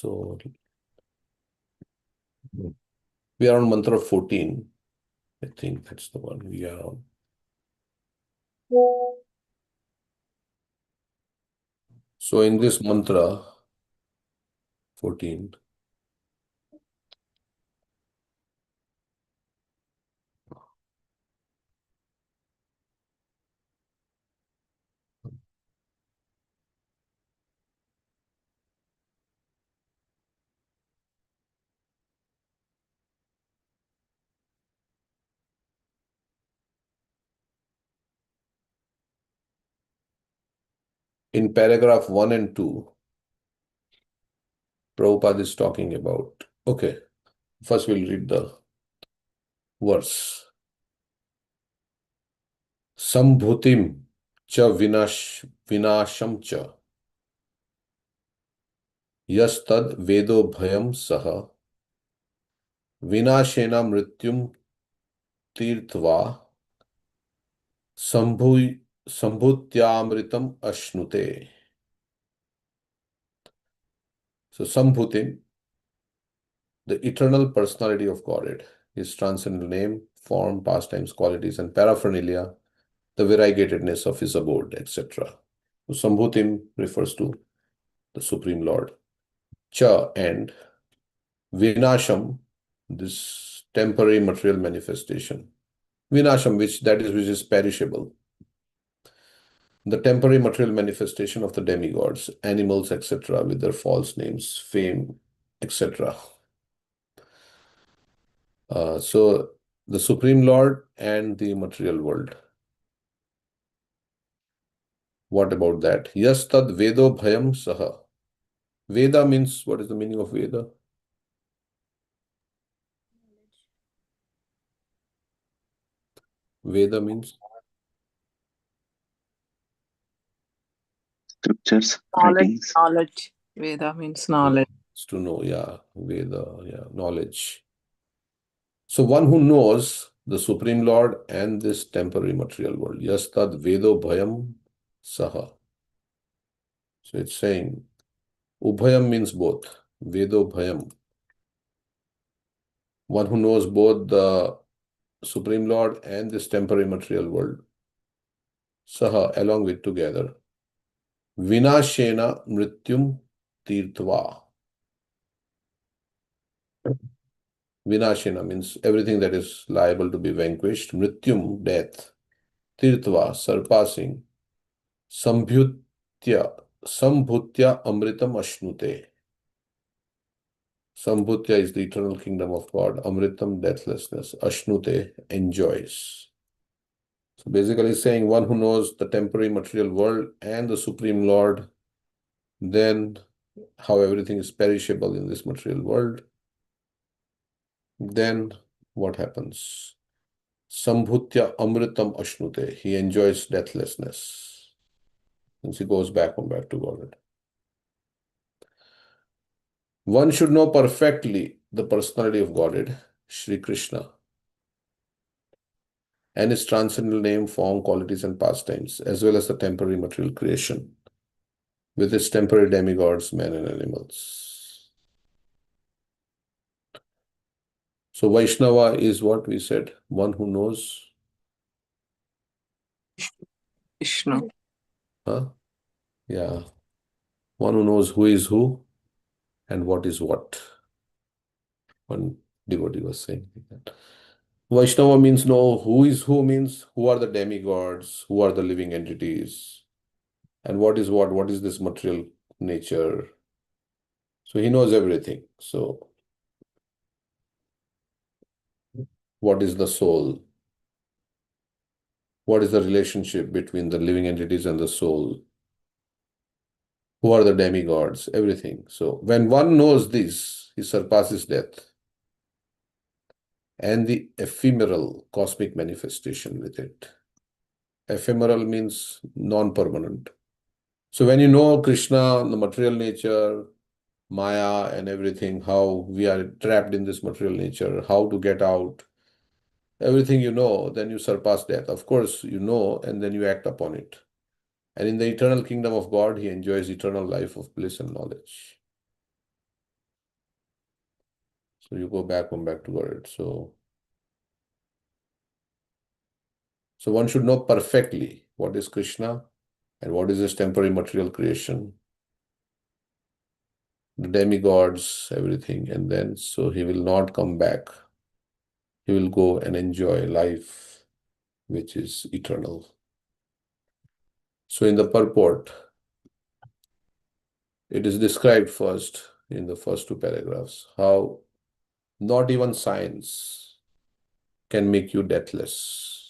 So we are on mantra 14. I think that's the one we are on. So in this mantra 14, in paragraph 1 and 2, Prabhupada is talking about. Okay, first we'll read the verse. Sambhutim cha vinasham cha yastad vedo bhayam saha vinashena mrityum tirtva sambhutyamritam ashnute. So Sambhutim, the eternal personality of Godhead, his transcendental name, form, pastimes, qualities, and paraphernalia, the variegatedness of his abode, etc. So Sambhutim refers to the Supreme Lord. Cha and Vinasham, this temporary material manifestation. Vinasham, which is perishable. The temporary material manifestation of the demigods, animals, etc., with their false names, fame, etc. So the Supreme Lord and the material world. What about that? Yas tad vedo bhayam saha. Veda means, what is the meaning of Veda? Veda means scriptures, Knowledge, writings. knowledge. Veda means knowledge. it's to know, yeah. Veda, yeah, knowledge. So one who knows the Supreme Lord and this temporary material world. Yas tad vedo bhayam saha. So it's saying Ubhayam means both. Vedo Bhayam. One who knows both the Supreme Lord and this temporary material world. Saha, along with together. Vinashena Mrityum Tirtva. Vinashena means everything that is liable to be vanquished. Mrityum, death. Tirtva, surpassing. Sambhutya Amritam Ashnute. Sambhutya is the eternal kingdom of God. Amritam, deathlessness. Ashnute, enjoys. So basically saying one who knows the temporary material world and the Supreme Lord, then how everything is perishable in this material world, then what happens? Sambhutya Amritam Ashnute. He enjoys deathlessness. Since he goes back to God. One should know perfectly the personality of Godhead, Sri Krishna, and his transcendental name, form, qualities, and pastimes, as well as the temporary material creation, with its temporary demigods, men and animals. So Vaishnava is what we said, one who knows. Vishnu. Huh? Yeah. One who knows who is who and what is what. One devotee was saying that. Vaishnava means know who is who, means who are the demigods, who are the living entities, and what is this material nature. So he knows everything. So what is the soul? What is the relationship between the living entities and the soul? Who are the demigods? Everything. So when one knows this, he surpasses death and the ephemeral cosmic manifestation with it. Ephemeral means non-permanent. So when you know Krishna, the material nature, Maya and everything, how we are trapped in this material nature, how to get out, everything you know, then you surpass death. Of course, you know, and then you act upon it. And in the eternal kingdom of God, he enjoys eternal life of bliss and knowledge. So you go back, come back to Godhead. So one should know perfectly what is Krishna and what is this temporary material creation, the demigods, everything. And then so he will not come back. He will go and enjoy life, which is eternal. So in the purport, it is described first in the first two paragraphs how not even science can make you deathless.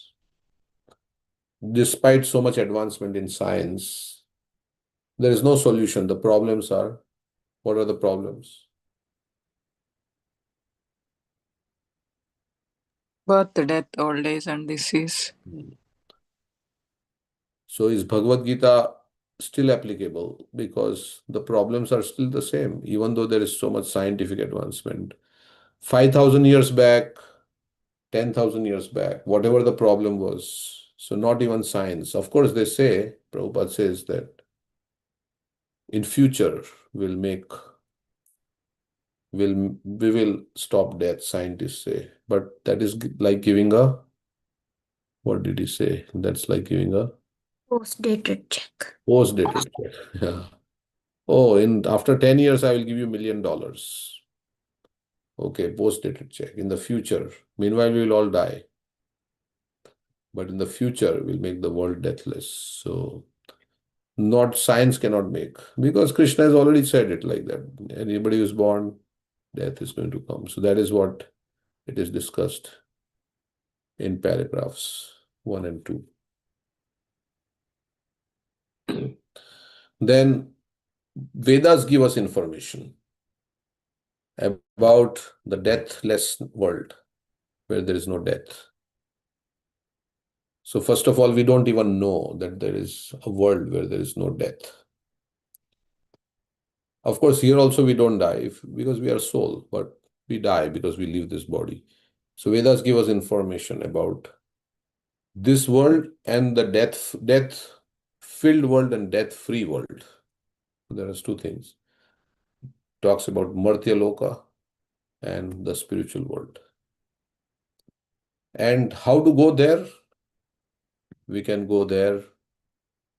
Despite so much advancement in science, there is no solution. The problems are, what are the problems? Birth, death, old age, and disease. So is Bhagavad Gita still applicable? Because the problems are still the same, even though there is so much scientific advancement. 5,000 years back, 10,000 years back, whatever the problem was, so not even science. Of course, they say, Prabhupada says that in future we'll make, we will stop death, scientists say. But that is like giving a, what did he say? That's like giving a Post-dated check. post-dated check. Yeah. Oh, in after 10 years, I will give you $1 million. Okay, post-dated check. In the future, meanwhile, we will all die. But in the future, we'll make the world deathless. So, not science cannot make. Because Krishna has already said it like that. Anybody who's born, death is going to come. So, that is what it is discussed in paragraphs 1 and 2. Then, Vedas give us information about the deathless world where there is no death. So first of all, we don't even know that there is a world where there is no death. Of course, here also we don't die because we are soul, but we die because we leave this body. So Vedas give us information about this world and the death-filled world and death-free world. There are two things. Talks about Martya Loka and the spiritual world. And how to go there? We can go there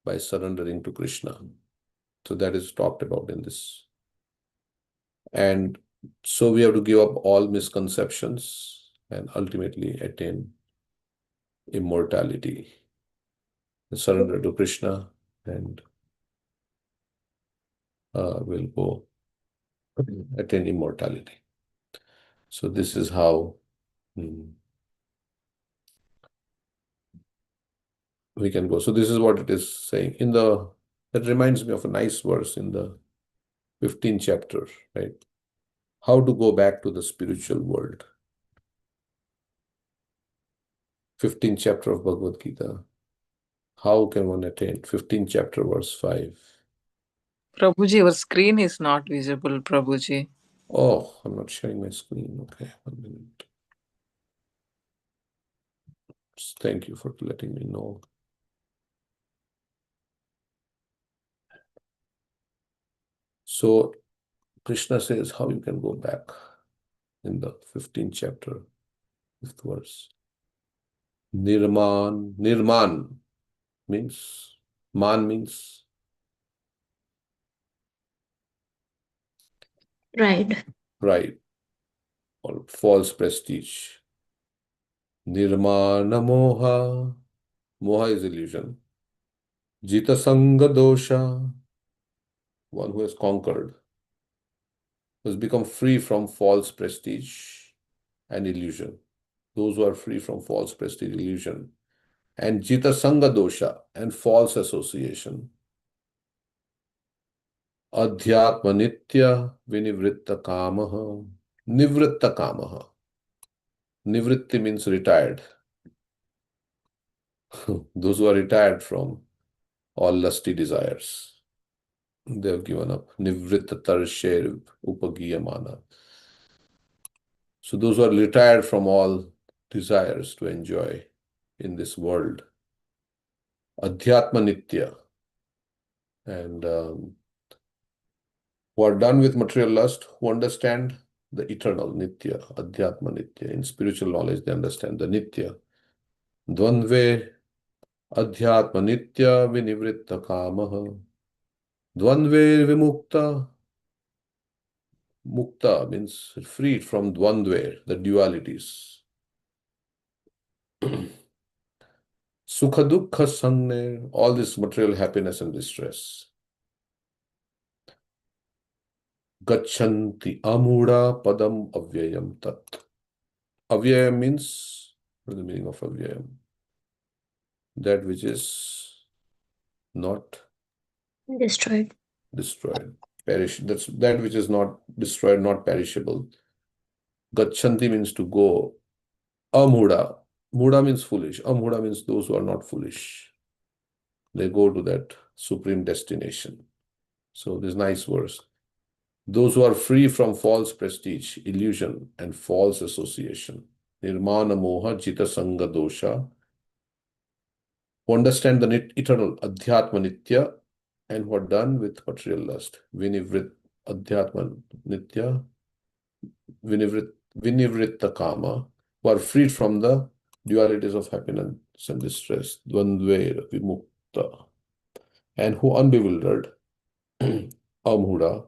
by surrendering to Krishna. So that is talked about in this. And so we have to give up all misconceptions and ultimately attain immortality. Surrender to Krishna and we'll go attain immortality. So this is how we can go. So this is what it is saying. That reminds me of a nice verse in the 15th chapter, right? How to go back to the spiritual world. 15th chapter of Bhagavad Gita. How can one attain? 15th chapter, verse 5. Prabhuji, your screen is not visible, Prabhuji. Oh, I'm not sharing my screen. Okay, 1 minute. Thank you for letting me know. So Krishna says how you can go back in the 15th chapter, 5th verse. Nirman means, man means Pride. pride or false prestige. Nirmana moha, moha is illusion. Jita sanga dosha, one who has conquered, who has become free from false prestige and illusion. Those who are free from false prestige, illusion. And jita sanga dosha and false association. Adhyatma nitya vinivritta kamaha. Nivritta kamaha. Nivritti means retired. Those who are retired from all lusty desires. They have given up. Nivritta tarsher upagiyamana. So those who are retired from all desires to enjoy in this world. Adhyatma nitya. And who are done with material lust, who understand the eternal, Nitya, Adhyatma Nitya. In spiritual knowledge, they understand the Nitya. Dvandve Adhyatma Nitya Vinivritta Kamaha. Dvandve Vimukta. Mukta means freed from Dvandve, the dualities. Sukha Dukkha Sangne, all this material happiness and distress. Gachanti Amura Padam Avyayam Tat. Avyayam means, what is the meaning of Avyayam? That which is not Destroyed. destroyed, perish. That's that which is not destroyed, not perishable. Gachanti means to go. Amhuda. Muda means foolish. Amhuda means those who are not foolish. They go to that supreme destination. So this nice verse. Those who are free from false prestige, illusion, and false association. Nirmana moha jita sanga dosha. Who understand the eternal adhyatma nitya and who are done with material lust. Vinivrit adhyatma nitya. Vinivritta kama. Who are freed from the dualities of happiness and distress. Dvandve vimukta. And who unbewildered, amhuda,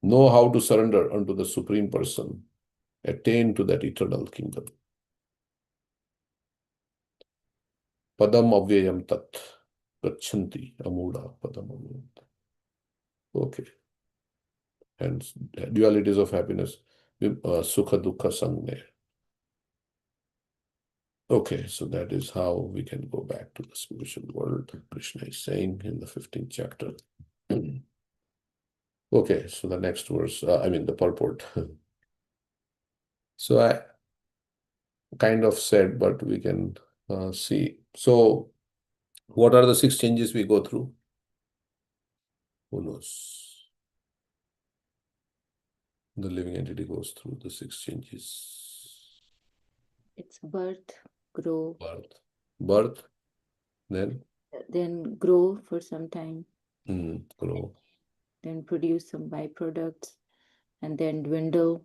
know how to surrender unto the Supreme Person, attain to that eternal kingdom. Padam avyayam tat, gachanti amhuda padam avyayam tat. Okay. And dualities of happiness, sukha dukkha sangne. Okay, so that is how we can go back to the spiritual world. Krishna is saying in the 15th chapter. Okay, so the next verse, the purport. So I kind of said, but we can see. So what are the 6 changes we go through? Who knows? The living entity goes through the 6 changes. It's birth, grow, Birth, then grow for some time, grow, then produce some byproducts, and then dwindle,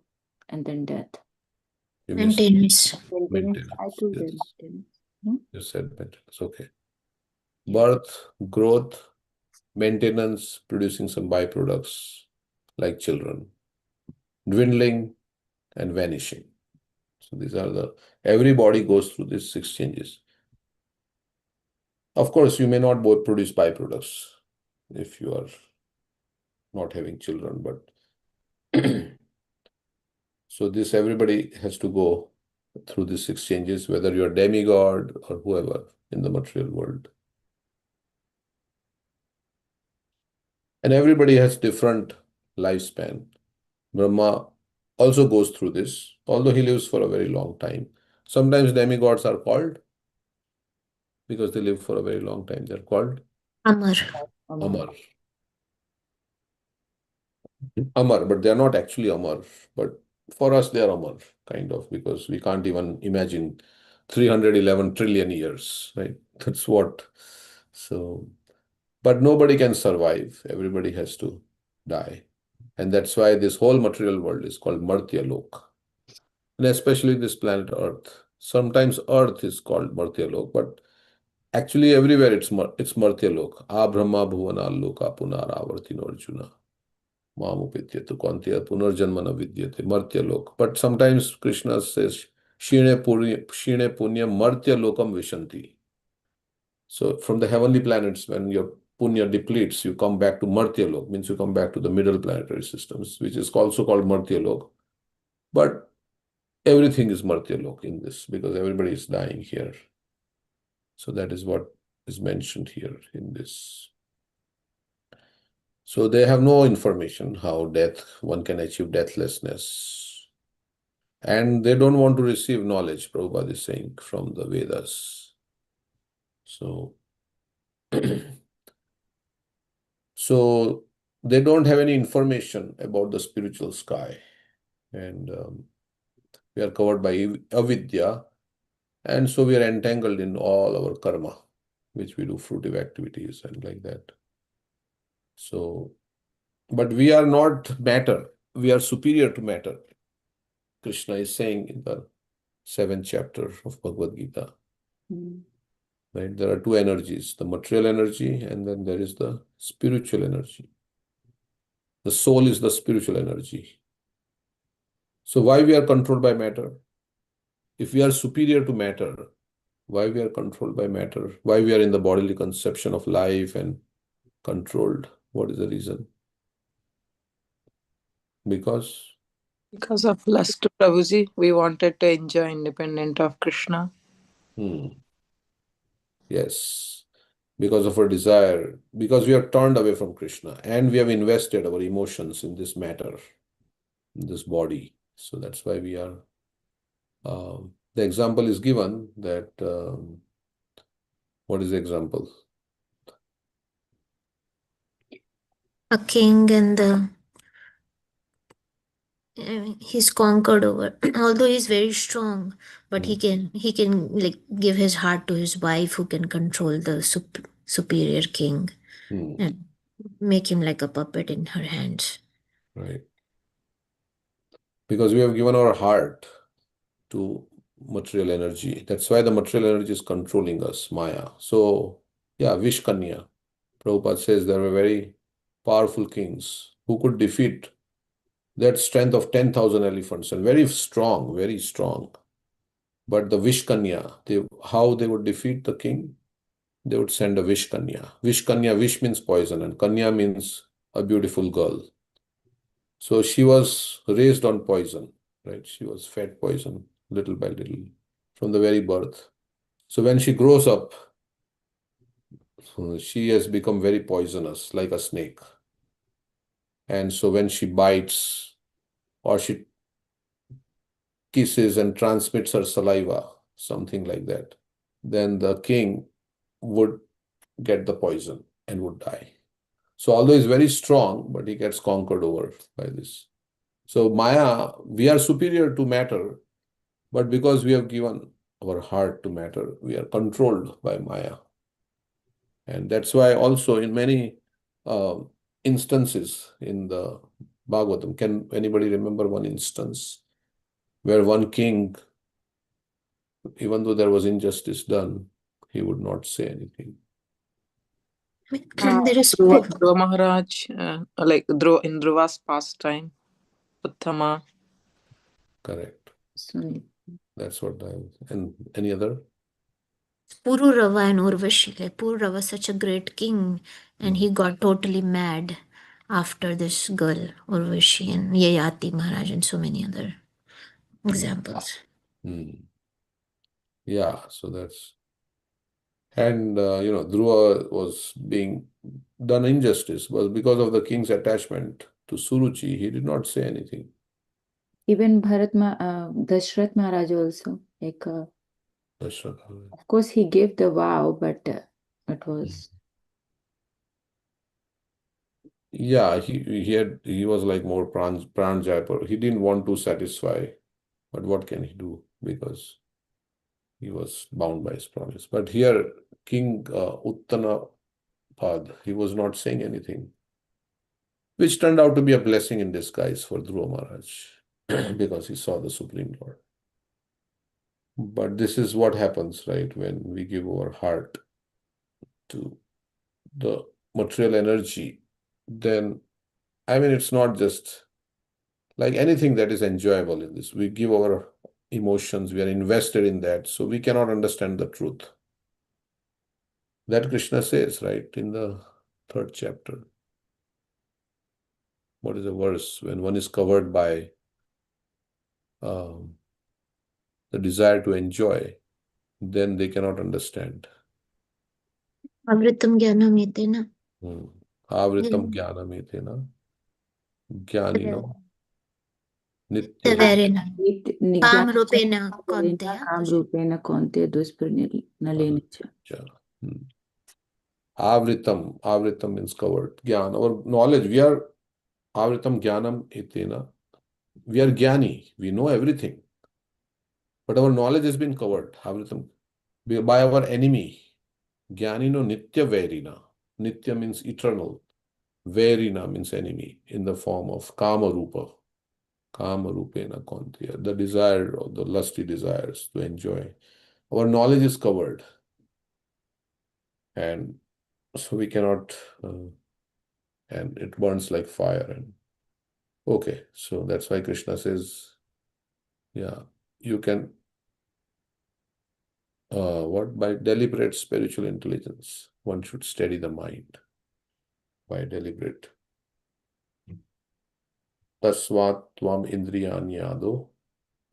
and then death. you missed Maintenance. Maintenance. I told yes. them. You said maintenance. Okay. Birth, growth, maintenance, producing some byproducts like children, dwindling, and vanishing. So these are everybody goes through these 6 changes. Of course, you may not both produce byproducts if you are not having children, but so this everybody has to go through these 6 changes, whether you're demigod or whoever in the material world. And everybody has different lifespan. Brahma also goes through this, although he lives for a very long time. Sometimes demigods are called because they live for a very long time. They're called Amar. Amar. Amar, but they're not actually Amar. But for us, they are Amar, kind of, because we can't even imagine 311 trillion years, right? That's what. So, but nobody can survive. Everybody has to die. And that's why this whole material world is called Martya Lok. And especially this planet Earth. Sometimes Earth is called Martya Lok, but actually everywhere it's Martya Lok. Abrahma Bhuvana Loka Punaravartino Arjuna. Mamupityatu Kantya Punarjanmana Vidyate Martya Lok. But sometimes Krishna says Shine Punya Martya Lokam Vishanti. So from the heavenly planets, when your punya depletes, you come back to Martya Lok, means you come back to the middle planetary systems, which is also called Martya Lok. But everything is Martya Lok in this, because everybody is dying here. So that is what is mentioned here in this. So they have no information how one can achieve deathlessness. And they don't want to receive knowledge, Prabhupada is saying, from the Vedas. So, so they don't have any information about the spiritual sky. And we are covered by avidya. And so we are entangled in all our karma, which we do fruitive activities and like that. So, but we are not matter. We are superior to matter. Krishna is saying in the 7th chapter of Bhagavad Gita. Right? There are two energies, the material energy, and then there is the spiritual energy. The soul is the spiritual energy. So why we are controlled by matter? If we are superior to matter, why we are controlled by matter? Why we are in the bodily conception of life and controlled? What is the reason? Because of lust, Prabhuji. We wanted to enjoy independent of Krishna. Yes, because of our desire, because we are turned away from Krishna and we have invested our emotions in this matter, in this body. So that's why we are. The example is given that, what is the example? A king and the he's conquered over. Although he's very strong, but he can like give his heart to his wife, who can control the superior king and make him like a puppet in her hands. Right. Because we have given our heart to material energy. That's why the material energy is controlling us, Maya. So, yeah, Vishkanya. Prabhupada says there were very powerful kings who could defeat that strength of 10,000 elephants and very strong, very strong. But the Vishkanya, how they would defeat the king? They would send a Vishkanya. Vishkanya, Vish means poison and Kanya means a beautiful girl. So she was raised on poison, right? She was fed poison little by little from the very birth. So when she grows up, she has become very poisonous, like a snake. And so when she bites or she kisses and transmits her saliva, something like that, then the king would get the poison and would die. So although he's very strong, but he gets conquered over by this. So Maya, we are superior to matter, but because we have given our heart to matter, we are controlled by Maya. And that's why also in many instances in the Bhagavatam, can anybody remember one instance where one king, even though there was injustice done, he would not say anything? And there is Dhruva Maharaj, like in Dhruva's pastime, Uttama. Correct. Sorry. That's what and any other? Pururava and Urvashi. Like Pururava was such a great king, and he got totally mad after this girl, Urvashi, and Yayati Maharaj, and so many other examples. Yeah, so that's. And, Dhruva was being done injustice, was because of the king's attachment to Suruchi. He did not say anything. Even Dashrath Maharaj also, like, Dashrath. of course, he gave the vow, but it was. Yeah, he was like more Pran Jaipur. He didn't want to satisfy, but what can he do? Because he was bound by his promise. But here, King Uttanapad, he was not saying anything, which turned out to be a blessing in disguise for Dhruva Maharaj because he saw the Supreme Lord. But this is what happens, right, when we give our heart to the material energy, then, I mean, it's not just like anything that is enjoyable in this. We give our emotions, we are invested in that, so we cannot understand the truth. That Krishna says, right, in the 3rd chapter. What is the verse? When one is covered by the desire to enjoy, then they cannot understand. Avritam Jnanam Etena. Avritam Jnanam Etena Jnanino Nitya. Tavarena. Kam Rupena Konteya. Kam Rupena Konte Dusprinalenicha. Avritam means covered. Gyan, our knowledge, we are Avritam Jnanam Etena. We are Jnani, we know everything. But our knowledge has been covered, Avritam, by our enemy. Jnanino Nitya Vairina. Nitya means eternal. Vairina means enemy in the form of Kama Rupa. Kama rupena kontiya, the desire or the lusty desires to enjoy. Our knowledge is covered, and so we cannot, and it burns like fire. And okay, so that's why Krishna says, yeah, you can, what? By deliberate spiritual intelligence, one should steady the mind by deliberate. Tasvat tvam indriyanyado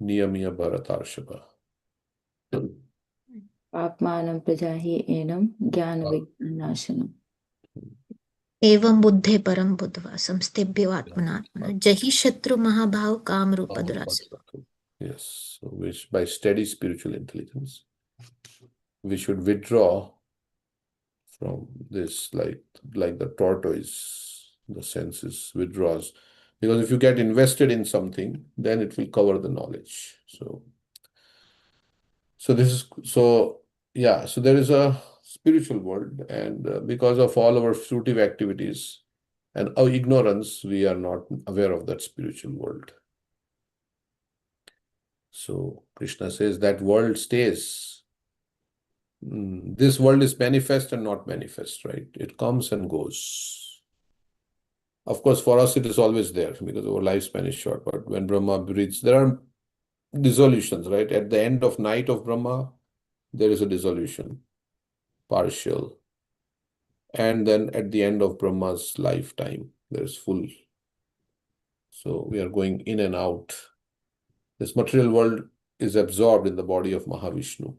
niyamiya bharatarshava. Papmanam prajahi enam jnana vijnanashanam. एवं बुद्धे परम बुद्धवा संस्थेभ्यो आत्मनात्मना जहि शत्रु महाभाव काम रूप दुरासव. Yes, so which by steady spiritual intelligence, we should withdraw from this, like the tortoise, the senses withdraws. Because if you get invested in something, then it will cover the knowledge. So this is, so yeah, so there is a spiritual world, and because of all our fruitive activities and our ignorance, we are not aware of that spiritual world. So Krishna says that world stays. This world is manifest and not manifest, right? It comes and goes. Of course, for us, it is always there because our lifespan is short. But when Brahma breathes, there are dissolutions, right? At the end of night of Brahma, there is a dissolution, partial. And then at the end of Brahma's lifetime, there is full. So we are going in and out. This material world is absorbed in the body of Mahavishnu.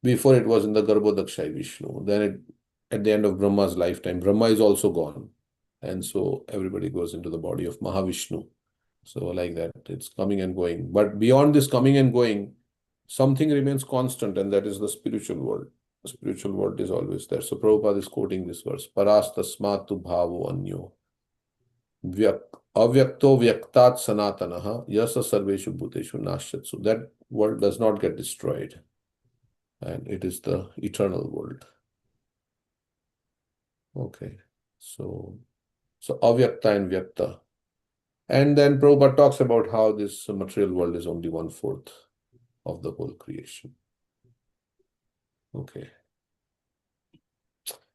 Before it was in the Garbhodakshai Vishnu. Then at the end of Brahma's lifetime, Brahma is also gone. And so everybody goes into the body of Mahavishnu. So like that, it's coming and going. But beyond this coming and going, something remains constant, and that is the spiritual world. The spiritual world is always there. So Prabhupada is quoting this verse, Parastasmatu bhavo anyo avyakto vyaktat sanatanaha yasa sarveshu bhuteshu nashyatsu. That world does not get destroyed. And it is the eternal world. Okay, so avyakta and vyakta. And then Prabhupada talks about how this material world is only 1/4 of the whole creation. Okay.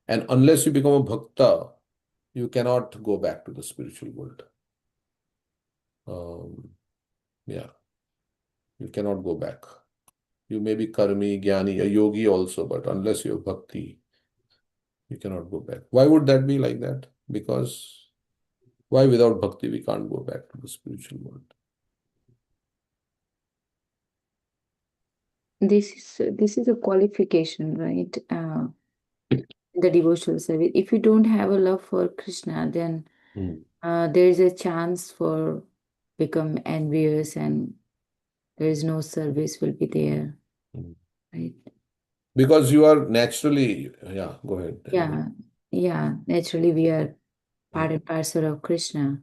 And unless you become a bhakta, you cannot go back to the spiritual world. Yeah, you cannot go back. You may be karmi, jnani, a yogi also, but unless you have bhakti, you cannot go back. Why would that be like that? Because why without bhakti we can't go back to the spiritual world? This is a qualification, right? The devotional service. If you don't have a love for Krishna, then there is a chance for become envious, and there is no service will be there, right? Because you are naturally, yeah, go ahead. Yeah. Naturally, we are part and parcel of Krishna,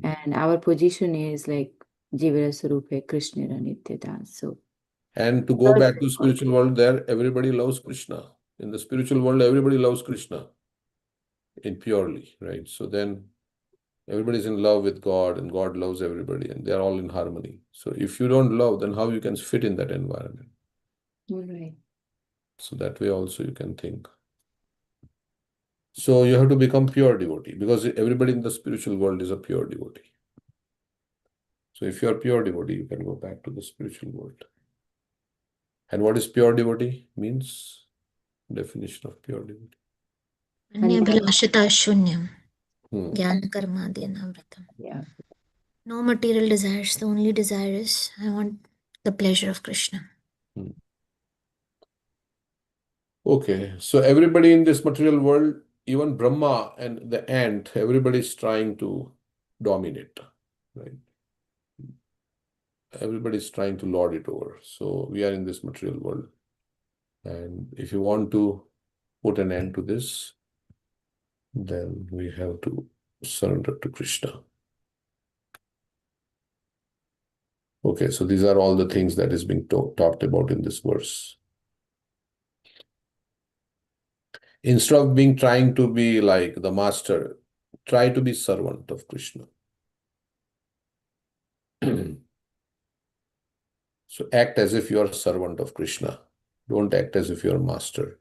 and our position is like Jivara Sarupe Krishna Nityada. So, and to go back to spiritual world, there everybody loves Krishna. In the spiritual world, everybody loves Krishna in purely, right? So then everybody's in love with God, and God loves everybody, and they're all in harmony. So if you don't love, then how you can fit in that environment? right. So that way also you can think. So you have to become pure devotee, because everybody in the spiritual world is a pure devotee. So if you are pure devotee, you can go back to the spiritual world. And what is pure devotee? Means definition of pure devotee. अन्यभिलाषिता शून्यम ज्ञान कर्मादीनावृतम. Yeah. No material desires. The only desire is I want the pleasure of Krishna. Okay, so everybody in this material world, even Brahma and the ant, everybody is trying to dominate, right? Everybody is trying to lord it over. So we are in this material world. And if you want to put an end to this, then we have to surrender to Krishna. Okay, so these are all the things that is being talked about in this verse. Instead of trying to be like the master, try to be servant of Krishna. So act as if you are a servant of Krishna. Don't act as if you are a master.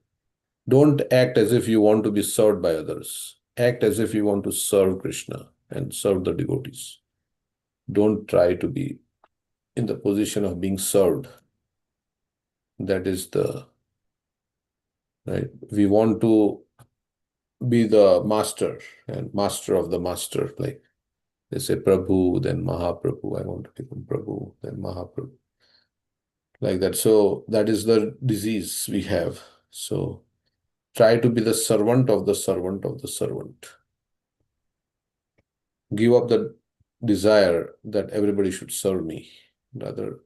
Don't act as if you want to be served by others. Act as if you want to serve Krishna and serve the devotees. Don't try to be in the position of being served. That is the right. We want to be the master and master of the master. Like they say Prabhu, then Mahaprabhu. I want to become Prabhu, then Mahaprabhu. Like that. So that is the disease we have. So try to be the servant of the servant of the servant. Give up the desire that everybody should serve me. Rather,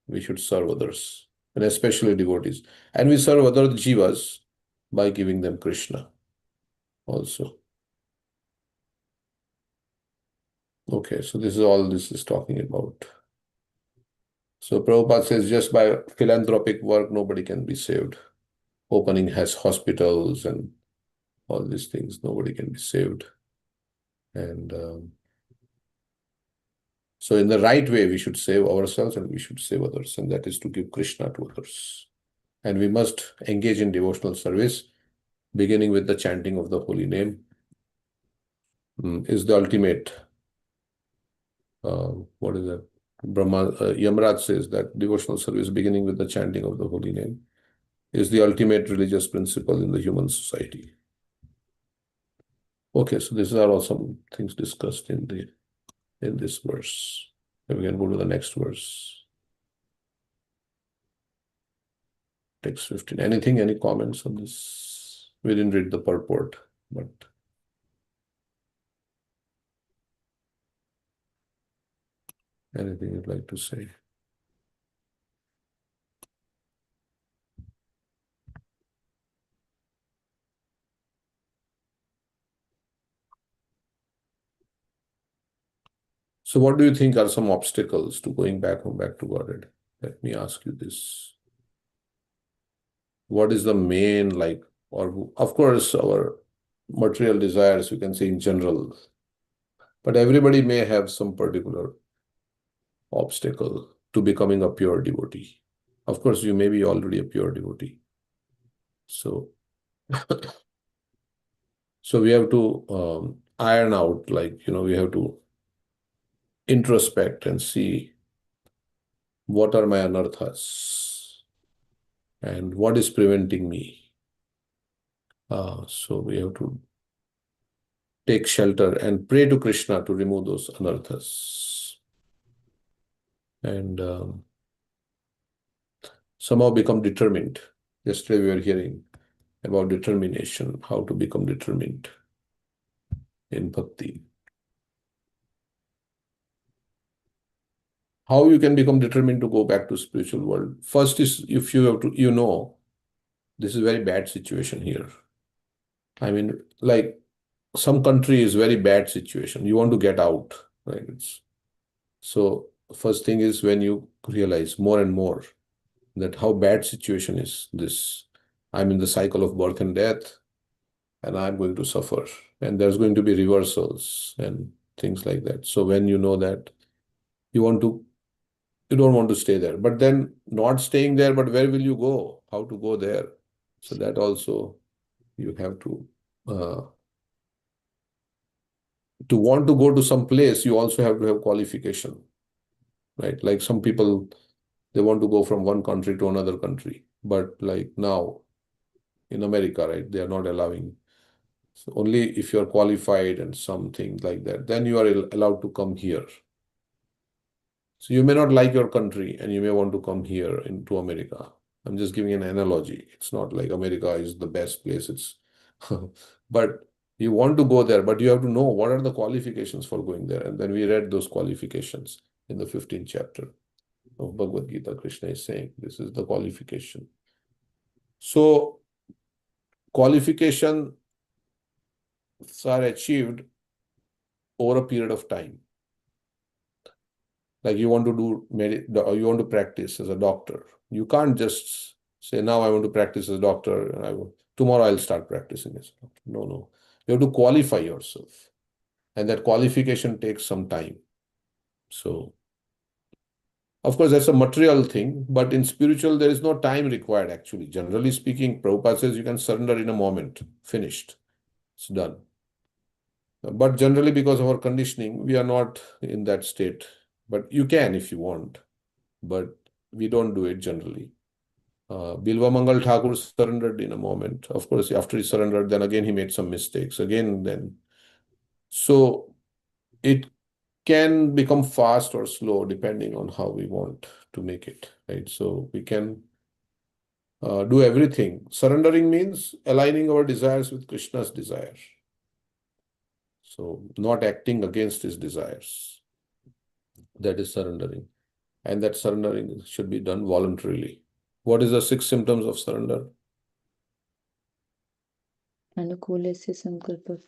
we should serve others, and especially devotees. And we serve other jivas by giving them Krishna also. Okay, so this is all this is talking about. So Prabhupada says just by philanthropic work, nobody can be saved. Opening has hospitals and all these things, nobody can be saved. And so in the right way, we should save ourselves and we should save others, and that is to give Krishna to others. And we must engage in devotional service, beginning with the chanting of the holy name, is the ultimate. What is that? Yamraj says that devotional service, beginning with the chanting of the holy name, is the ultimate religious principle in the human society. Okay, so these are all some things discussed in this verse. And we can go to the next verse. Text 15. Any comments on this? We didn't read the purport, but anything you'd like to say? So what do you think are some obstacles to going back home, back to Godhead? Let me ask you this. What is the main, or of course, our material desires, you can say in general, but everybody may have some particular obstacle to becoming a pure devotee. Of course, you may be already a pure devotee. So, so we have to iron out, we have to introspect and see what are my anarthas and what is preventing me. So we have to take shelter and pray to Krishna to remove those anarthas. And somehow become determined. Yesterday we were hearing about determination, how to become determined in bhakti. How you can become determined to go back to spiritual world? First is if you have to, this is a very bad situation here. I mean, like some country is very bad situation. You want to get out, right? So first thing is when you realize more and more that how bad situation is this. I'm in the cycle of birth and death, and I'm going to suffer. And there's going to be reversals and things like that. So when you know that, you don't want to stay there. But then not staying there, but where will you go? How to go there? So that also you have to want to go to some place, you also have to have qualification, right? Like some people, they want to go from one country to another country. But like now in America, right, they are not allowing. So only if you're qualified and something like that, then you are allowed to come here. So you may not like your country and you may want to come here into America. I'm just giving an analogy. It's not like America is the best place. But you want to go there, but you have to know what are the qualifications for going there. And then we read those qualifications in the 15th chapter of Bhagavad Gita. Krishna is saying this is the qualification. So qualifications are achieved over a period of time. Like you want to practice as a doctor. You can't just say, now I want to practice as a doctor and tomorrow I'll start practicing as a doctor. No. You have to qualify yourself. And that qualification takes some time. So Of course, that's a material thing, but in spiritual, there is no time required actually. Generally speaking, Prabhupada says you can surrender in a moment, finished, it's done. But generally, because of our conditioning, we are not in that state. But you can if you want, but we don't do it generally. Bilva Mangal Thakur surrendered in a moment. Of course, after he surrendered, then again he made some mistakes. So it can become fast or slow depending on how we want to make it, right? So we can do everything. Surrendering means aligning our desires with Krishna's desire. So not acting against his desires. That is surrendering. And that surrendering should be done voluntarily. What is the 6 symptoms of surrender? Anukulasya sankalpa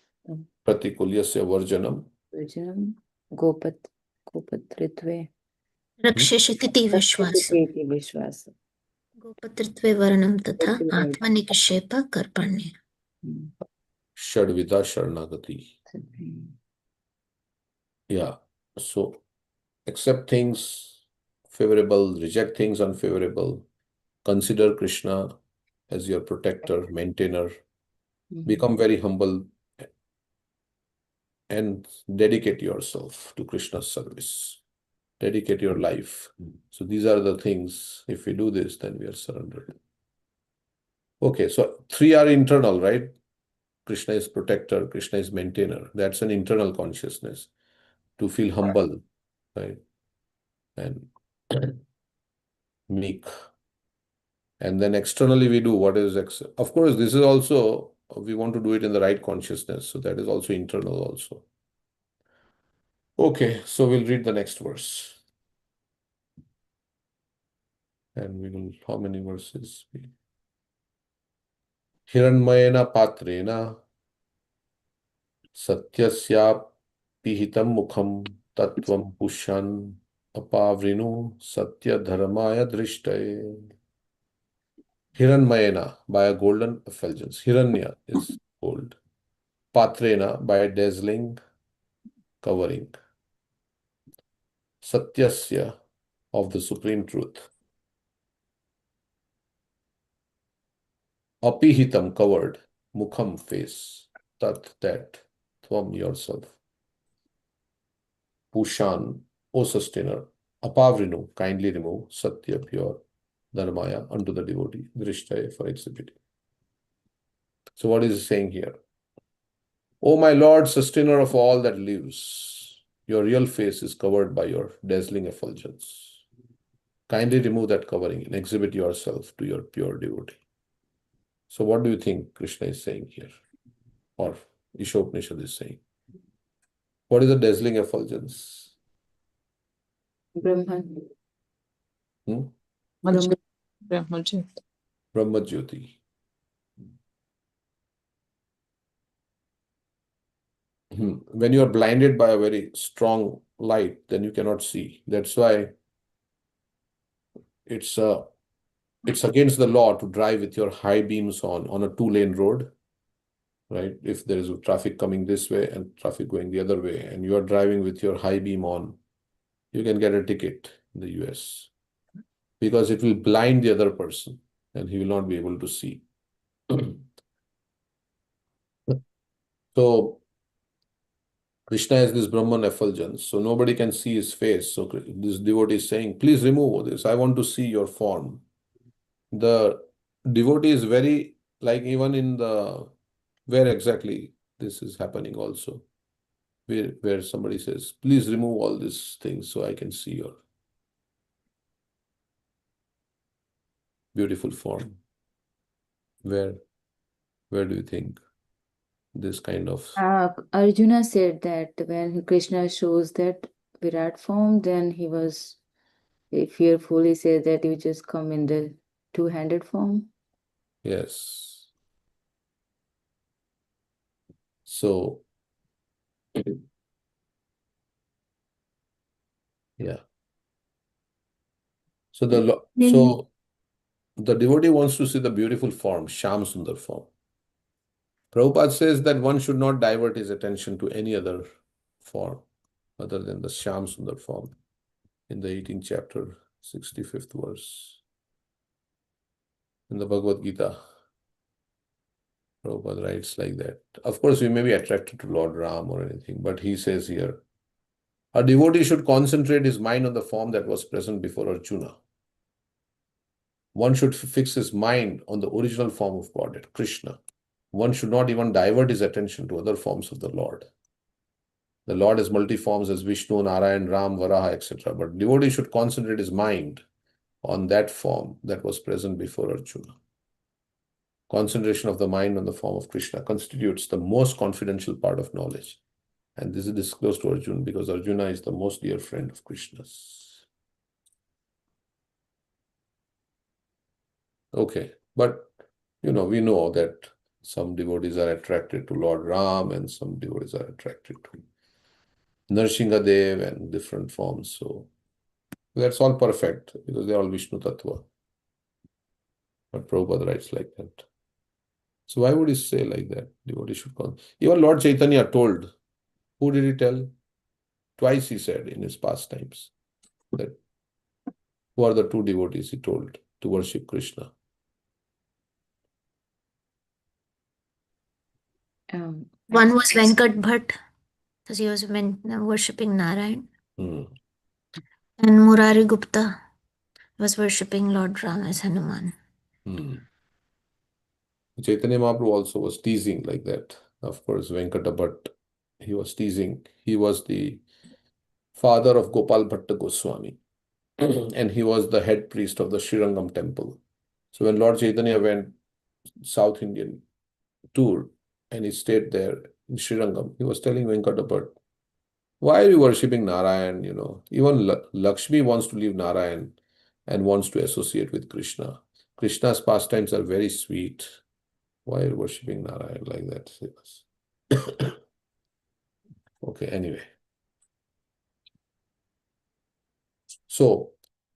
Pratikulyasya varjanam. varjanam gopatritve रक्षिषति विश्वासं vishwasa. गोपतृत्वे वर्णं तथा आत्मनिक्षेप कर्पण्य Shadvida Sharanagati. Yeah. So accept things favorable, reject things unfavorable, consider Krishna as your protector, maintainer, become very humble and dedicate yourself to Krishna's service. Dedicate your life. So these are the things. If we do this, then we are surrendered. Okay, so 3 are internal, right? Krishna is protector, Krishna is maintainer. That's an internal consciousness. To feel humble, right? And meek. And then externally we do what is, of course, this is also, we want to do it in the right consciousness. So that is also internal also. Okay, so we'll read the next verse. And we will, how many verses? Hiranmayena patrena satyasya pihitam mukham tattvam pushan apavrinu satya dharmaya drishtaye. Hiranmayena, by a golden effulgence. Hiranya is gold. Patrena, by a dazzling covering. Satyasya, of the supreme truth. Apihitam, covered. Mukham, face. Tat, that. Tvam, yourself. Pushan, O sustainer. Apavrinu, kindly remove. Satya, pure. Dharmaya, unto the devotee. Drishtaya, for exhibiting. So what is he saying here? O my Lord, sustainer of all that lives, your real face is covered by your dazzling effulgence. Kindly remove that covering and exhibit yourself to your pure devotee. So what do you think Krishna is saying here? Or Isopanishad is saying? What is the dazzling effulgence? Brahman. Brahmajyoti. Brahmajyoti. When you are blinded by a very strong light, then you cannot see. That's why it's against the law to drive with your high beams on a 2-lane road, right? If there is traffic coming this way and traffic going the other way, and you are driving with your high beam on, you can get a ticket in the US because it will blind the other person and he will not be able to see. So Krishna has this Brahman effulgence, so nobody can see his face. So this devotee is saying, please remove this. I want to see your form. The devotee is very, like even in the, where exactly this is happening also, where somebody says, please remove all these things so I can see your beautiful form. Where do you think this kind of... Arjuna said that when Krishna shows that Virat form, then he was fearful. He said that you just come in the 2-handed form. Yes. So, yeah. So the devotee wants to see the beautiful form, Sham Sundar form. Prabhupada says that one should not divert his attention to any other form other than the Sham Sundar form in the 18th chapter. 65th verse. In the Bhagavad Gita, Prabhupada writes like that. Of course, we may be attracted to Lord Ram or anything, but he says here, a devotee should concentrate his mind on the form that was present before Arjuna. One should fix his mind on the original form of Godhead, Krishna. One should not even divert his attention to other forms of the Lord. The Lord has multi-forms as Vishnu, Narayan, Ram, Varaha, etc. But devotee should concentrate his mind on that form that was present before Arjuna. Concentration of the mind on the form of Krishna constitutes the most confidential part of knowledge. And this is disclosed to Arjuna because Arjuna is the most dear friend of Krishna's. Okay, but we know that some devotees are attracted to Lord Ram and some devotees are attracted to Narsingadev and different forms. So that's all perfect because they're all Vishnu Tattva. But Prabhupada writes like that. So why would he say like that? Devotee should come. Even Lord Chaitanya told. Who did he tell? Twice he said in his pastimes that who are the two devotees he told to worship Krishna. One was Venkat Bhatt, because he was worshipping Narayan. And Murari Gupta was worshipping Lord Ram as Hanuman. Chaitanya Mahaprabhu also was teasing like that. Of course, Venkata Bhatt, he was teasing. He was the father of Gopal Bhatta Goswami. And he was the head priest of the Srirangam temple. So when Lord Chaitanya went South Indian tour and he stayed there in Srirangam, he was telling Venkata Bhatt, why are you worshipping Narayan? Even Lakshmi wants to leave Narayan and wants to associate with Krishna. Krishna's pastimes are very sweet. Why are you worshipping Narayan like that? Okay, anyway. So,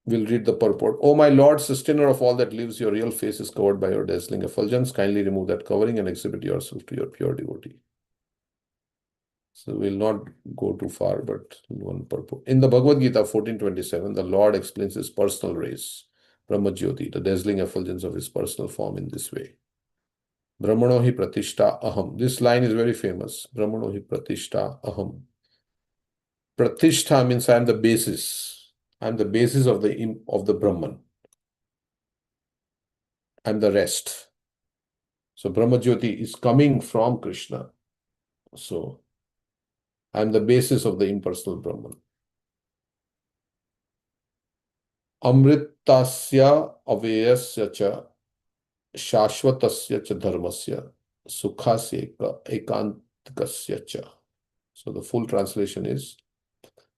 we'll read the purport. Oh, my Lord, sustainer of all that lives, your real face is covered by your dazzling effulgence. Kindly remove that covering and exhibit yourself to your pure devotee. So, we'll not go too far, but one purport. In the Bhagavad Gita 14:27, the Lord explains his personal rays, Brahmajyoti, the dazzling effulgence of his personal form in this way. Brahmano hi pratishta aham. This line is very famous. Brahmano hi pratishta aham. Pratishtha means I am the basis. I am the basis of the Brahman. I am the rest. So Brahmajyoti is coming from Krishna. So I am the basis of the impersonal Brahman. Amritasya aveyasya cha shashvatasya cha dharmasya sukhasya ekantikasya cha. So the full translation is,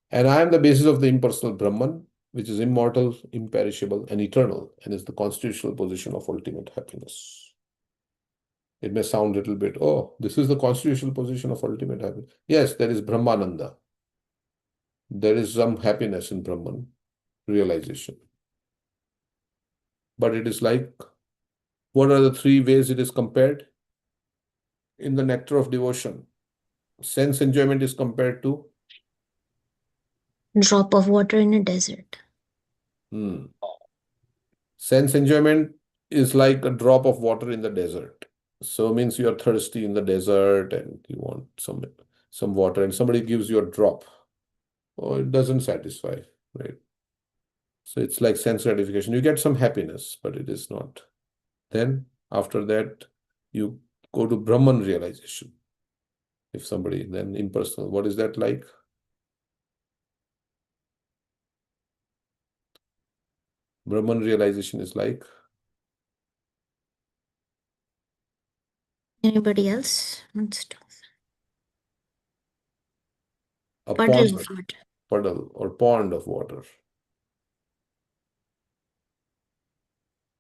and I am the basis of the impersonal Brahman, which is immortal, imperishable, and eternal, and is the constitutional position of ultimate happiness. It may sound a little bit, oh, this is the constitutional position of ultimate happiness. Yes, there is Brahmananda. There is some happiness in Brahman realization. But it is like, what are the three ways it is compared? In the nectar of devotion, sense enjoyment is compared to? Drop of water in a desert. Sense enjoyment is like a drop of water in the desert. So it means you are thirsty in the desert and you want some water and somebody gives you a drop. Oh, it doesn't satisfy, right? So it's like sense gratification. You get some happiness, but it is not. Then after that, you go to Brahman realization. If somebody, then impersonal, what is that like? Brahman realization is like? Anybody else wants to? A Puddle of water. Puddle or pond of water.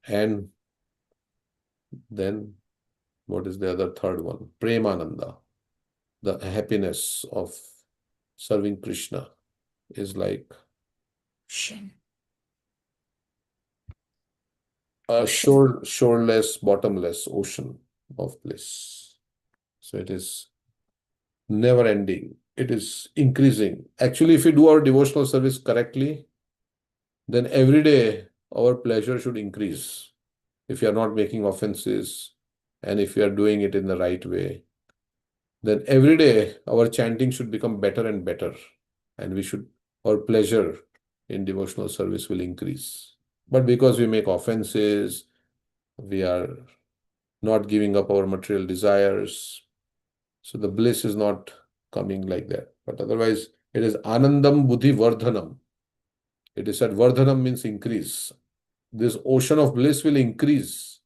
And then what is the other third one? Premananda. The happiness of serving Krishna is like a shoreless, bottomless ocean of bliss. So it is never ending. It is increasing. Actually, if we do our devotional service correctly, then every day our pleasure should increase. If you are not making offenses and if you are doing it in the right way, then every day our chanting should become better and better, and our pleasure in devotional service will increase. But because we make offenses, we are not giving up our material desires, so the bliss is not coming like that. But otherwise, it is anandam buddhi vardhanam. It is said vardhanam means increase. This ocean of bliss will increase.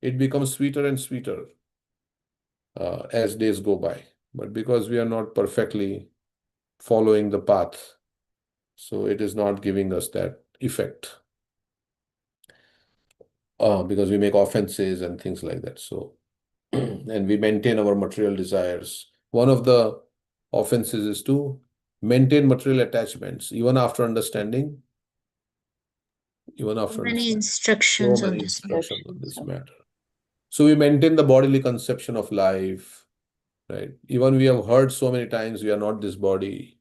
It becomes sweeter and sweeter as days go by. But because we are not perfectly following the path, so it is not giving us that effect because we make offenses and things like that. So, and we maintain our material desires. One of the offenses is to maintain material attachments, even after understanding, Many so instructions on many this matter. instructions on this matter. So we maintain the bodily conception of life, right? Even we have heard so many times, we are not this body.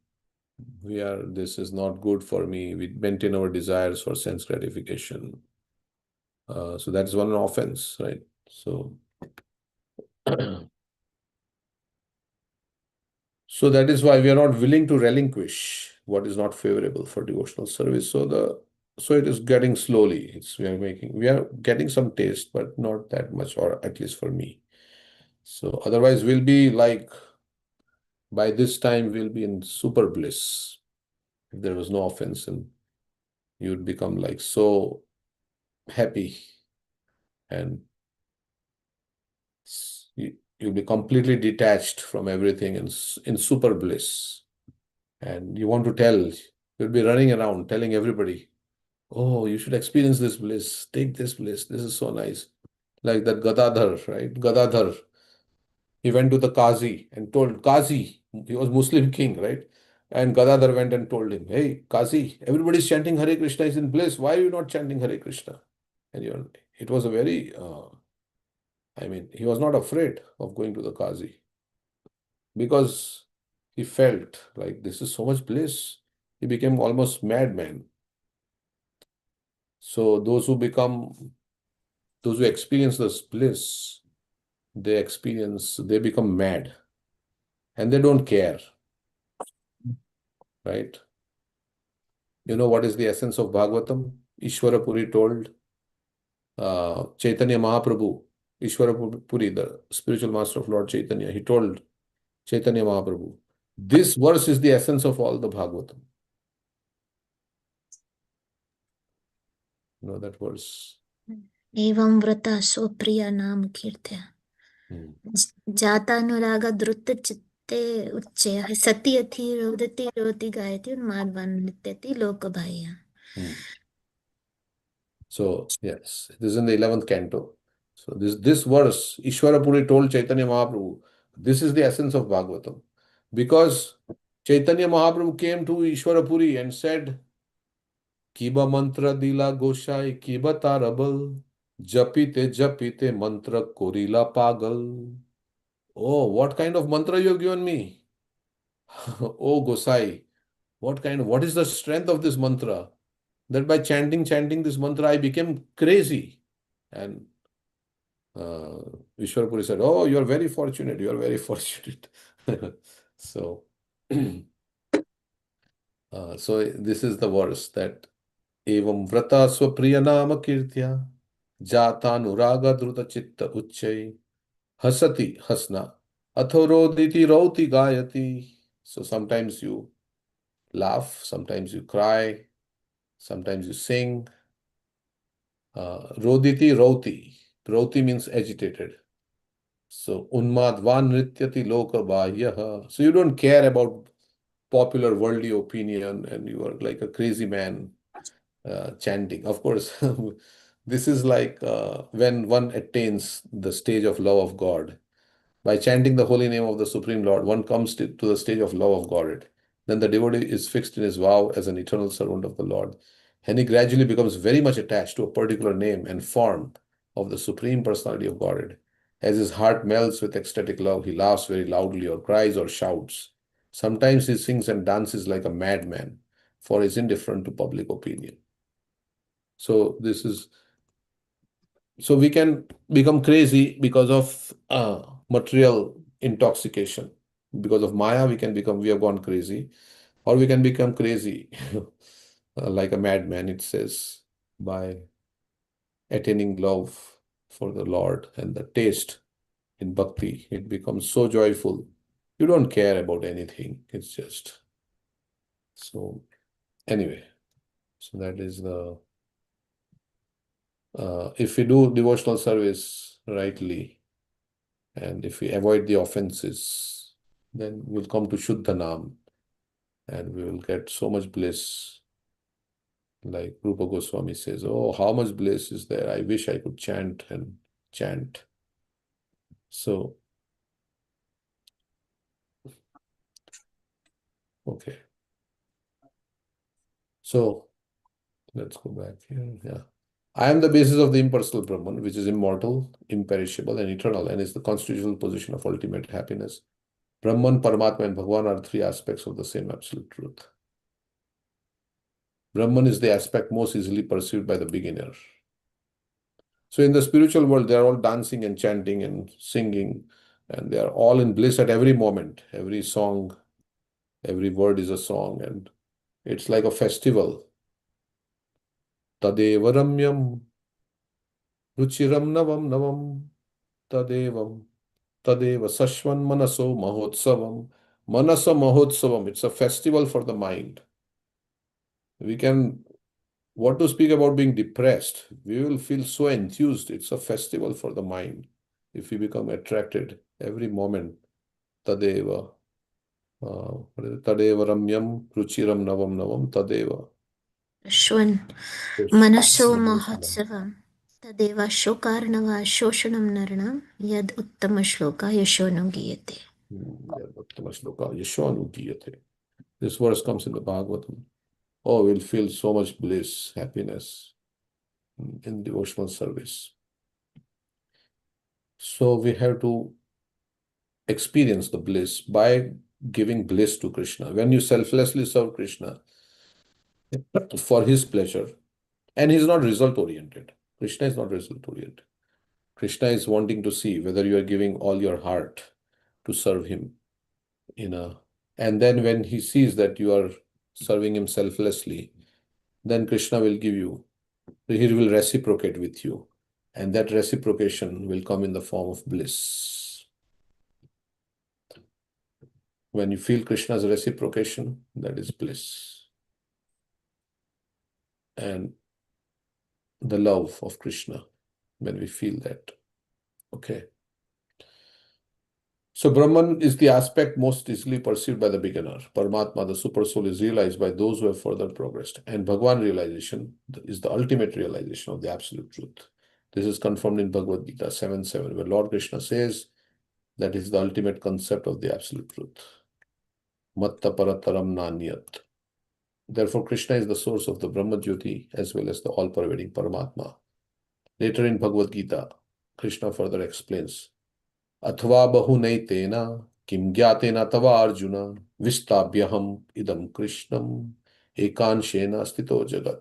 This is not good for me. We maintain our desires for sense gratification. So that is one offense, right? So, so that is why we are not willing to relinquish what is not favorable for devotional service. So it is getting slowly. We are getting some taste, but not that much, or at least for me. So otherwise, we'll be like, by this time, we'll be in super bliss. If there was no offense, and you'd become like so happy, and you'll be completely detached from everything and in super bliss. And you want to you'll be running around telling everybody, oh, you should experience this bliss, take this bliss, this is so nice. Like that Gadadhar, right? Gadadhar, he went to the Qazi and told Qazi, he was Muslim king, right? And Gadadhar went and told him, hey, Qazi, everybody's chanting Hare Krishna is in bliss. Why are you not chanting Hare Krishna? And it was a very, he was not afraid of going to the Qazi because he felt like this is so much bliss. He became almost madman. So those who experience this bliss, they become mad and they don't care, right? You know what is the essence of Bhagavatam? Ishwara Puri told Chaitanya Mahaprabhu, Ishwara Puri, the spiritual master of Lord Chaitanya, he told Chaitanya Mahaprabhu, this verse is the essence of all the Bhagavatam. You know that verse? Evam vrata sopriya nam kirtya. Jatanuраga drutta chitte uchya sati athi rodati roti gayati unmadvan nityati lokabhaya. So, yes, this is in the 11th canto. So, this verse, Ishwara Puri told Chaitanya Mahaprabhu, this is the essence of Bhagavatam. Because Chaitanya Mahaprabhu came to Ishwara Puri and said, Kiba mantra dila goshai, kiba tarabal, japite mantra korila pagal. Oh, what kind of mantra you have given me? Oh, Gosai, what is the strength of this mantra? That by chanting this mantra, I became crazy. And Vishwarpuri said, oh, you are very fortunate. You are very fortunate. So, so this is the verse that Evam vrata swapriya nama kirtya jata nuraga druta chitta uchchai hasati hasna athoroditi rauti gayati. So sometimes you laugh, sometimes you cry, sometimes you sing. Roditi rauti. Rauti means agitated. So, unmadvan nrityati loka bahyaha. So, you don't care about popular worldly opinion and you are like a crazy man chanting. Of course, this is like when one attains the stage of love of God. By chanting the holy name of the Supreme Lord, one comes to the stage of love of God. Then the devotee is fixed in his vow as an eternal servant of the Lord. And he gradually becomes very much attached to a particular name and form of the Supreme Personality of Godhead. As his heart melts with ecstatic love, he laughs very loudly or cries or shouts. Sometimes he sings and dances like a madman, for he is indifferent to public opinion. So we can become crazy because of material intoxication. Because of Maya, we have gone crazy, or we can become crazy like a madman, it says, by attaining love for the Lord and the taste in bhakti. It becomes so joyful. You don't care about anything. It's just so. Anyway, so that is the. If we do devotional service rightly, and if we avoid the offenses, then we'll come to Shuddha Nam, and we will get so much bliss. Like Rupa Goswami says, oh, how much bliss is there? I wish I could chant and chant. So, okay. So, let's go back here. Yeah. I am the basis of the impersonal Brahman, which is immortal, imperishable, and eternal, and is the constitutional position of ultimate happiness. Brahman, Paramatma, and Bhagavan are three aspects of the same absolute truth. Brahman is the aspect most easily perceived by the beginner. So in the spiritual world, they are all dancing and chanting and singing, and they are all in bliss at every moment. Every song, every word is a song, and it's like a festival. Tadeva ramyam, ruchiram navam navam, tadevam, tadeva sashvan manaso mahotsavam. Manasa mahotsavam, it's a festival for the mind. We can, what to speak about being depressed? We will feel so enthused. It's a festival for the mind. If we become attracted every moment, tadeva, tadeva ramyam, ruchiram navam navam, tadeva. Ashwan Manaso Mahotsavam Tadeva Shokarnava Shoshanam Narnam Yad Uttama Shloka Yashonu Giyate. This verse comes in the Bhagavatam. Oh, we'll feel so much bliss, happiness in devotional service. So we have to experience the bliss by giving bliss to Krishna. When you selflessly serve Krishna for his pleasure, and he's not result oriented. Krishna is not result oriented. Krishna is wanting to see whether you are giving all your heart to serve him and then when he sees that you are serving him selflessly, then Krishna will give you, he will reciprocate with you, and that reciprocation will come in the form of bliss. When you feel Krishna's reciprocation, that is bliss. And the love of Krishna, when we feel that. Okay. So Brahman is the aspect most easily perceived by the beginner. Paramatma, the super soul, is realized by those who have further progressed. And Bhagavan realization is the ultimate realization of the absolute truth. This is confirmed in Bhagavad Gita 7.7, where Lord Krishna says that is the ultimate concept of the absolute truth. Matta parataram nanyat. Therefore, Krishna is the source of the Brahma Jyoti as well as the all-pervading Paramatma. Later in Bhagavad Gita, Krishna further explains, Athva bahunaitena kim gyatena tava arjuna vistabhyaham idam krishnam ekanshena stito jagat.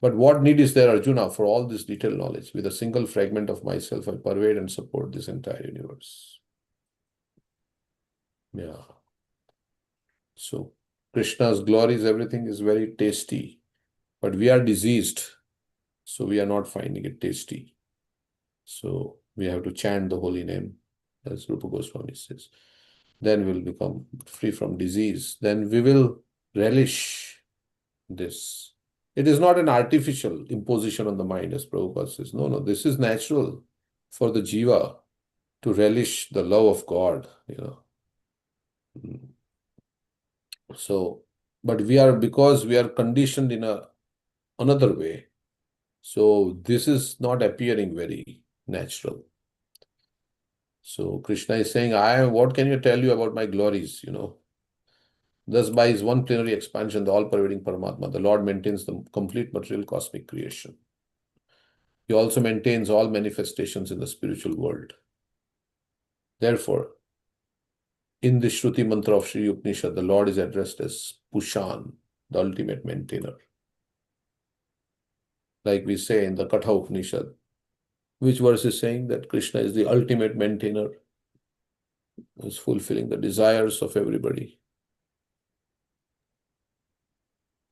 But what need is there, Arjuna, for all this detailed knowledge? With a single fragment of myself, I pervade and support this entire universe. Yeah. So Krishna's glories, everything is very tasty, but we are diseased, so we are not finding it tasty. So we have to chant the holy name, as Rupa Goswami says. Then we'll become free from disease. Then we will relish this. It is not an artificial imposition on the mind, as Prabhupada says. No, this is natural for the jiva to relish the love of God, So, but because we are conditioned in another way, so this is not appearing very natural. So Krishna is saying, what can you tell you about my glories, Thus, by his one plenary expansion, the all-pervading Paramatma, the Lord maintains the complete material cosmic creation. He also maintains all manifestations in the spiritual world. Therefore, in the Shruti mantra of Sri Upanishad, the Lord is addressed as Pushan, the ultimate maintainer. like we say in the Katha Upanishad. Which verse is saying that Krishna is the ultimate maintainer, is fulfilling the desires of everybody.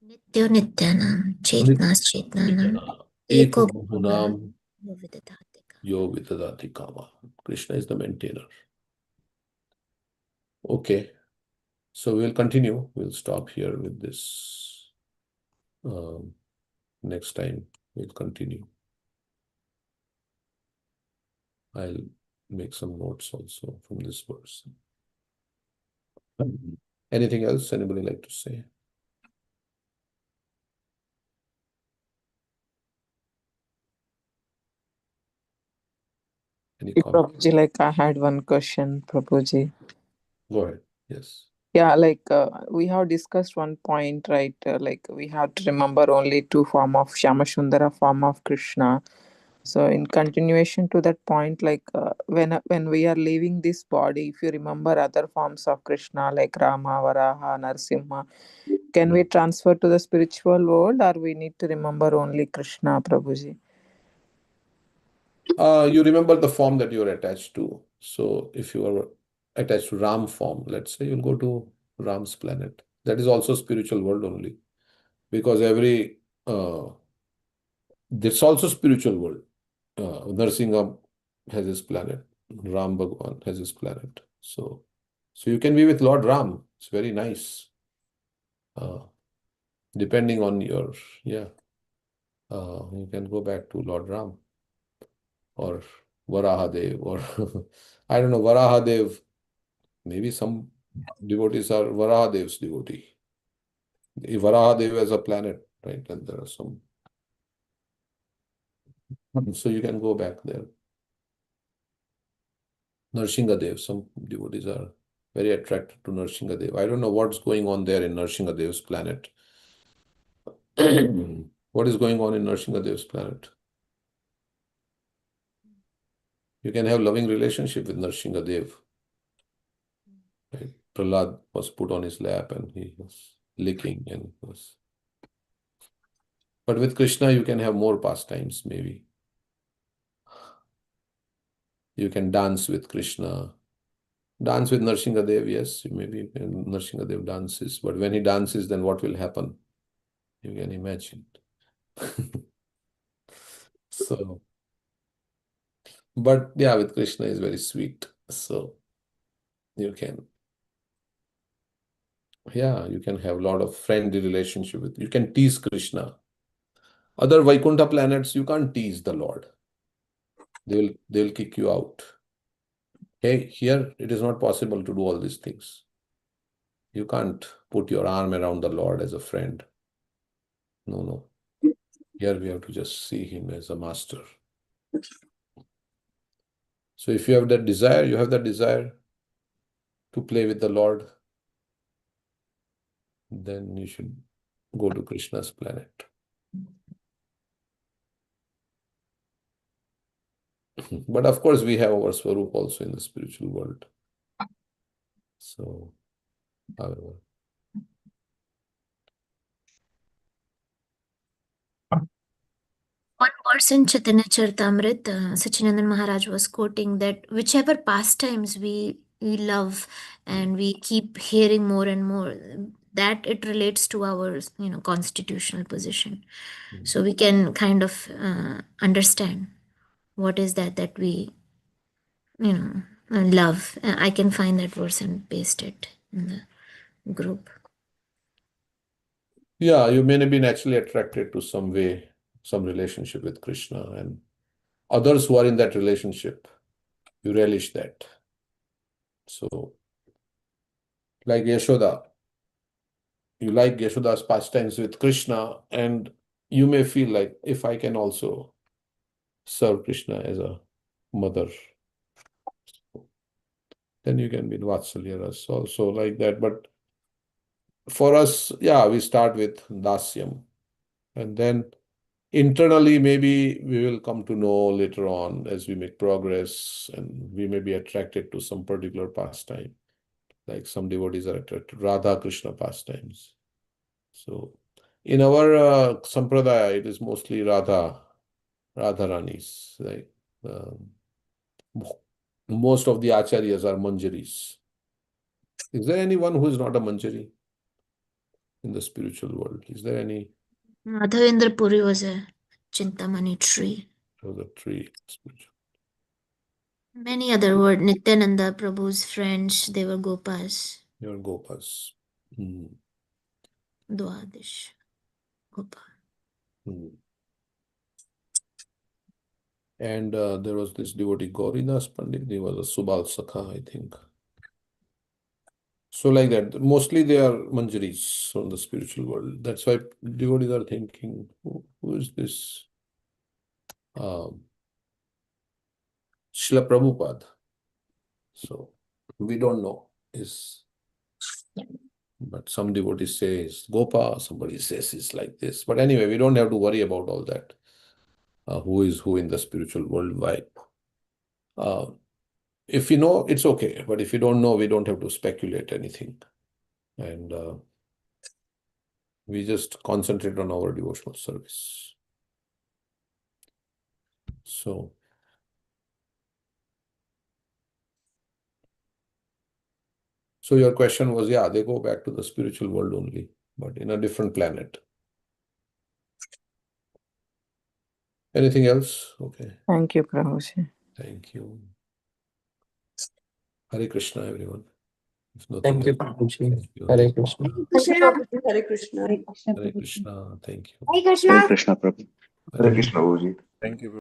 Nityo Nityanam, Chetnas Chetnanam, Eko Eko Bahunam Vidadatika. Yo Vidadati Kama. Krishna is the maintainer. Okay. So we'll continue. We'll stop here with this. Next time we'll continue. I'll make some notes also from this verse. Anything else anybody like to say? Any comment? Prabhuji, like I had one question, Prabhuji. Go ahead. Yes. Yeah, like we have discussed one point, right? Like we have to remember only two form of Shamashundara form of Krishna. So in continuation to that point, like when we are leaving this body, if you remember other forms of Krishna like Rama, Varaha, Narsimha, can we transfer to the spiritual world, or we need to remember only Krishna, Prabhuji? You remember the form that you're attached to. So if you are attached to Ram form, let's say you'll go to Ram's planet. That is also spiritual world only. Because it's also spiritual world. Narsingham has his planet. Ram Bhagwan has his planet. So you can be with Lord Ram. It's very nice. Depending on your, you can go back to Lord Ram or Varahadev or I don't know, Varahadev. Maybe some devotees are Varahadev's devotee. Varahadev as a planet, right? And there are some. So you can go back there. Narsinghadev, some devotees are very attracted to Narsinghadev. I don't know what's going on there in Narsinghdev's planet. What is going on in Narsinghdev's planet? You can have loving relationship with Narsinghadev. Right? Prahlad was put on his lap and he was licking and was. But with Krishna, you can have more pastimes, maybe. You can dance with Krishna. Dance with Narsinghadev, yes, maybe Narsinghadev dances. But when he dances, then what will happen? You can imagine. So, but yeah, with Krishna is very sweet. So you can, you can have a lot of friendly relationship with. You can tease Krishna. Other Vaikuntha planets, you can't tease the Lord. They'll kick you out. Hey, here it is not possible to do all these things. You can't put your arm around the Lord as a friend. No. Here we have to just see him as a master. So if you have that desire, to play with the Lord, then you should go to Krishna's planet. But of course, we have our Swarup also in the spiritual world. So, however. One verse in Chaitanya Charitamrita, Sachinandan Maharaj was quoting that whichever pastimes we love and we keep hearing more and more, that it relates to our constitutional position. So we can kind of understand what is that we love. I can find that verse and paste it in the group. Yeah, you may be naturally attracted to some relationship with Krishna, and others who are in that relationship, you relish that. So, like Yashoda, you like Yashoda's pastimes with Krishna, and you may feel like if I can also serve Krishna as a mother, then you can be in Vatsalya Ras also like that. But for us, we start with Dasyam, and then internally, maybe we will come to know later on as we make progress, and we may be attracted to some particular pastime. Like some devotees are attracted to Radha Krishna pastimes. So In our sampradaya, it is mostly Radha Ranis. Like most of the acharyas are manjaris. Is there anyone who is not a manjari in the spiritual world? Is there any? Madhavendra Puri was a Chintamani tree. It was a tree. Spiritual. Many other were Nityananda Prabhu's friends, they were Gopas. They were Gopas. Dwadish. Gopal. And there was this devotee Gauridas Pandit. He was a Subal Sakha, I think. So like that, mostly they are manjaris from the spiritual world. That's why devotees are thinking, who is this Srila Prabhupada? So we don't know. But some devotees say it's Gopa, somebody says it's like this. But anyway, we don't have to worry about all that. Who is who in the spiritual world vibe. If you know, it's okay. But if you don't know, we don't have to speculate anything. And we just concentrate on our devotional service. So your question was, yeah, they go back to the spiritual world only, but in a different planet. Anything else? Okay. Thank you, Prabhuji. Thank you. Hare Krishna, everyone. If Thank you, else, Prabhuji. thank you. Hare Krishna. Hare Krishna. Hare Krishna. Hare Krishna. Thank you. Hare Krishna, Prabhu. Hare Hare Krishna, Prabhuji. Thank you.